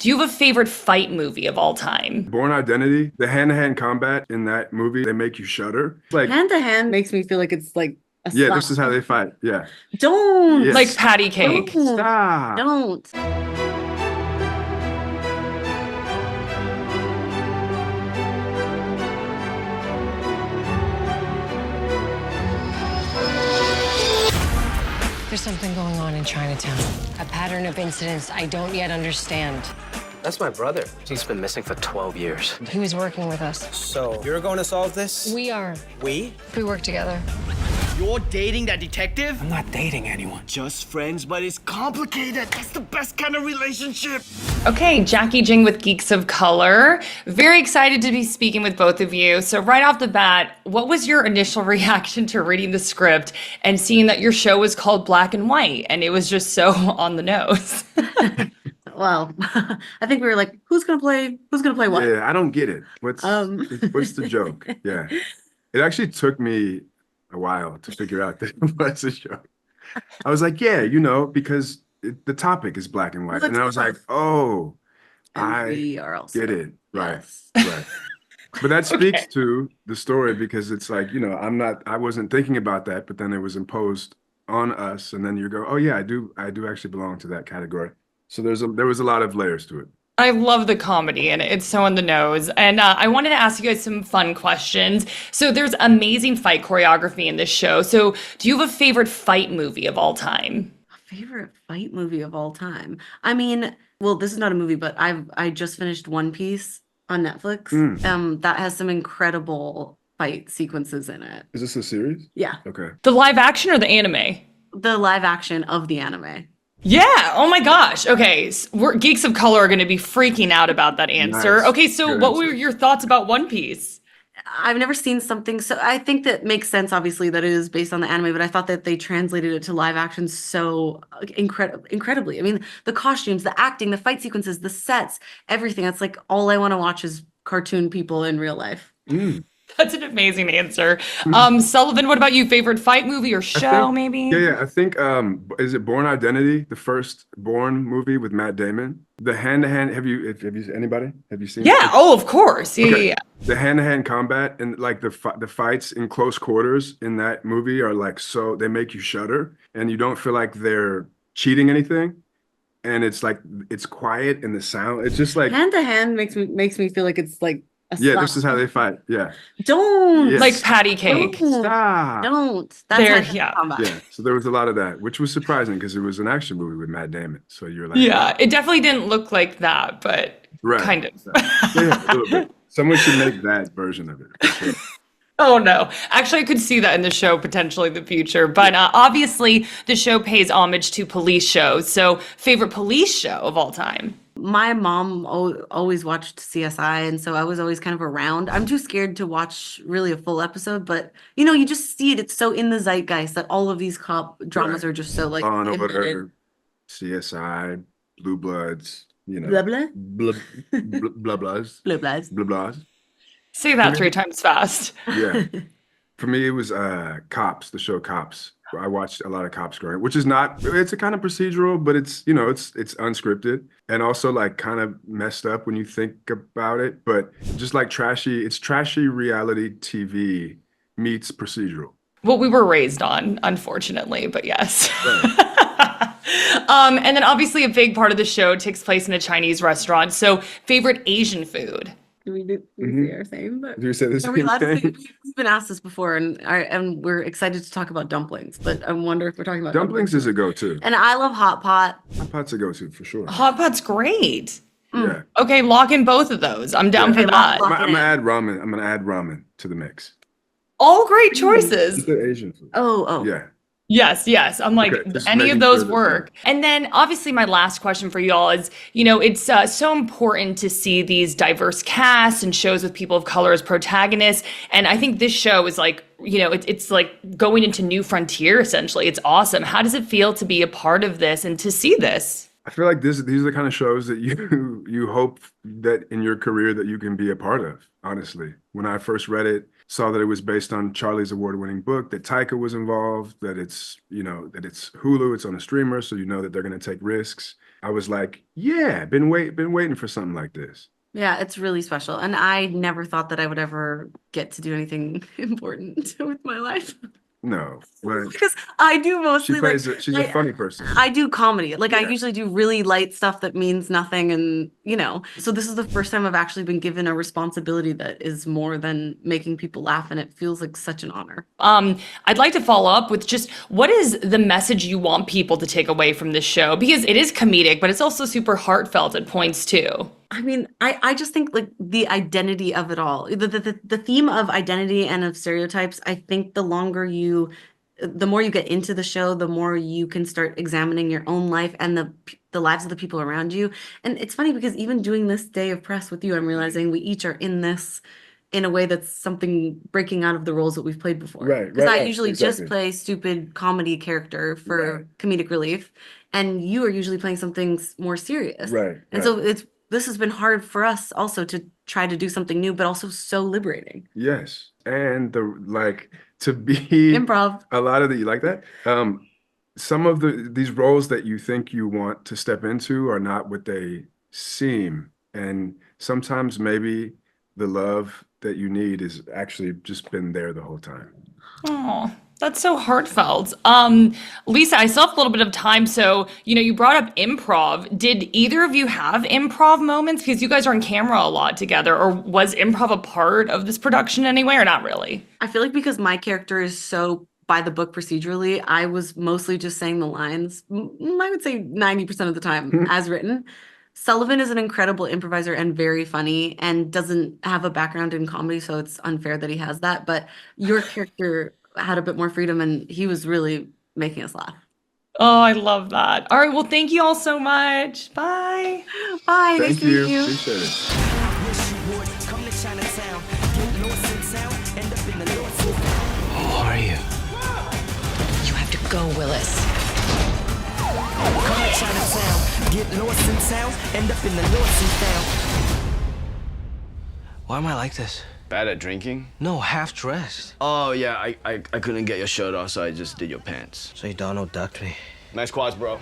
Do you have a favorite fight movie of all time? Born Identity, the hand-to-hand combat in that movie, they make you shudder. Like, Hand to hand makes me feel like it's like a yeah, slap. this is how they fight. Yeah. Don't. Yes. Like patty cake. Don't. Stop. Don't. There's something going on in Chinatown. A pattern of incidents I don't yet understand. That's my brother. He's been missing for 12 years. He was working with us. So, you're going to solve this? We are. We? We work together. You're dating that detective? I'm not dating anyone. Just friends, but it's complicated. That's the best kind of relationship. Okay, Jackie Jing with Geeks of Color. Very excited to be speaking with both of you. So right off the bat, what was your initial reaction to reading the script and seeing that your show was called Black and White and it was just so on the nose? Well, I think we were like, who's gonna play what? Yeah, I don't get it. What's the joke? Yeah. It actually took me a while to figure out that it was a joke. I was like, yeah, because the topic is black and white. And I was like, oh, And we are also get it. Right. Yes. Right. But that speaks Okay. to the story because it's like, I wasn't thinking about that, but then it was imposed on us. And then you go, oh yeah, I do actually belong to that category. So there was a lot of layers to it. I love the comedy and it's so on the nose. And I wanted to ask you guys some fun questions. So there's amazing fight choreography in this show. So do you have a favorite fight movie of all time? Favorite fight movie of all time. I mean, well, this is not a movie, but I just finished One Piece on Netflix. That has some incredible fight sequences in it. Is this a series? Yeah. Okay. The live action or the anime? The live action of the anime. Yeah. Oh my gosh. Okay. We're Geeks of Color are going to be freaking out about that answer. Nice. Okay. So Good what answer. were your thoughts about One Piece? I've never seen something so I think that makes sense obviously that it is based on the anime, but I thought that they translated it to live action so incredibly. I mean, the costumes, the acting, the fight sequences, the sets, everything. It's like all I want to watch is cartoon people in real life. That's an amazing answer. Sullivan, what about you? Favorite fight movie or show, maybe? Yeah. I think is it Born Identity, the first Born movie with Matt Damon? The hand-to-hand. Have you anybody? Have you seen it? Yeah. Oh, of course. Yeah. Okay. Yeah. The hand-to-hand combat and like the fights in close quarters in that movie are like they make you shudder and you don't feel like they're cheating anything. And it's like it's quiet and the sound. It's just like Hand to hand makes me feel like it's like a yeah, slap. this is how they fight. Yeah. Don't. Yes. Like patty cake. Don't. Stop. Don't. That's There, hand-to-hand yeah. combat. Yeah. So there was a lot of that, which was surprising because it was an action movie with Matt Damon. So you're like, Yeah. It definitely didn't look like that, but right. kind of. Yeah, a little bit. Someone should make that version of it. For sure. Oh no. Actually, I could see that in the show potentially in the future. But obviously, the show pays homage to police shows. So, favorite police show of all time? My mom always watched CSI, and so I was always kind of around. I'm too scared to watch really a full episode, but you just see it. It's so in the zeitgeist that all of these cop dramas Right. are just so like Law and embedded. Order, CSI, Blue Bloods, Blah blah blah blahs, blah blahs. blah blahs. Say that 3 times fast. Yeah. For me, it was Cops, the show Cops. I watched a lot of Cops growing up, which is it's a kind of procedural, but it's unscripted and also like kind of messed up when you think about it, but just like it's trashy reality TV meets procedural. What we were raised on, unfortunately, but yes. Right. And then obviously a big part of the show takes place in a Chinese restaurant. So, favorite Asian food? We say our same, but Do you say the are we same allowed to say, thing? we've been asked this before, and we're excited to talk about dumplings, but I wonder if we're talking about Dumplings is a go-to. And I love hot pot. Hot pot's a go-to for sure. Hot pot's great. Yeah. Okay, lock in both of those. I'm down Yeah. for that. Lock I'm it gonna in. add ramen. I'm gonna add ramen to the mix. All great choices. It's the Asian food. Oh. Yeah. Yes. I'm like, Okay, just any of making those sure that- work. And then obviously my last question for y'all is, it's so important to see these diverse casts and shows with people of color as protagonists. And I think this show is like, it's like going into new frontier, essentially. It's awesome. How does it feel to be a part of this and to see this? I feel like these are the kind of shows that you hope that in your career that you can be a part of, honestly. When I first read it, saw that it was based on Charlie's award-winning book, that Taika was involved, that it's Hulu, it's on a streamer, so you know that they're going to take risks. I was like, yeah, been waiting for something like this. Yeah, it's really special. And I never thought that I would ever get to do anything important with my life. No, but Because I do mostly like she's a funny person. I do comedy. Like I Yeah. usually do really light stuff that means nothing and so this is the first time I've actually been given a responsibility that is more than making people laugh and it feels like such an honor. I'd like to follow up with just what is the message you want people to take away from this show? Because it is comedic, but it's also super heartfelt at points too. I mean, I just think like the identity of it all, the theme of identity and of stereotypes, I think the more you get into the show, the more you can start examining your own life and the lives of the people around you. And it's funny because even doing this day of press with you, I'm realizing we each are in this in a way that's something breaking out of the roles that we've played before. Right, Because I right, usually exactly. just play stupid comedy character for comedic relief, and you are usually playing something more serious. Right, And so this has been hard for us also to try to do something new, but also so liberating. Yes. And to be Improv. a lot of you like that. Some of these roles that you think you want to step into are not what they seem. And sometimes maybe the love that you need is actually just been there the whole time. Oh, that's so heartfelt. Lisa, I still have a little bit of time. So, you brought up improv. Did either of you have improv moments? Because you guys are on camera a lot together. Or was improv a part of this production anyway, or not really? I feel like because my character is so by the book procedurally, I was mostly just saying the lines, I would say 90% of the time as written. Sullivan is an incredible improviser and very funny and doesn't have a background in comedy, so it's unfair that he has that. But your character had a bit more freedom and he was really making us laugh. Oh, I love that. All right. Well, thank you all so much. Bye. Bye. Nice Thank to meet you. you. Appreciate it. Wish you would come to Chinatown, get lost in town, end up in the lost in town. Who are you? You have to go, Willis. Come to Chinatown, get lost in town, end up in the lost in town. Why am I like this? Bad at drinking? No, half dressed. Oh, yeah, I couldn't get your shirt off, so I just did your pants. So you Donald ducked me. Nice quads, bro.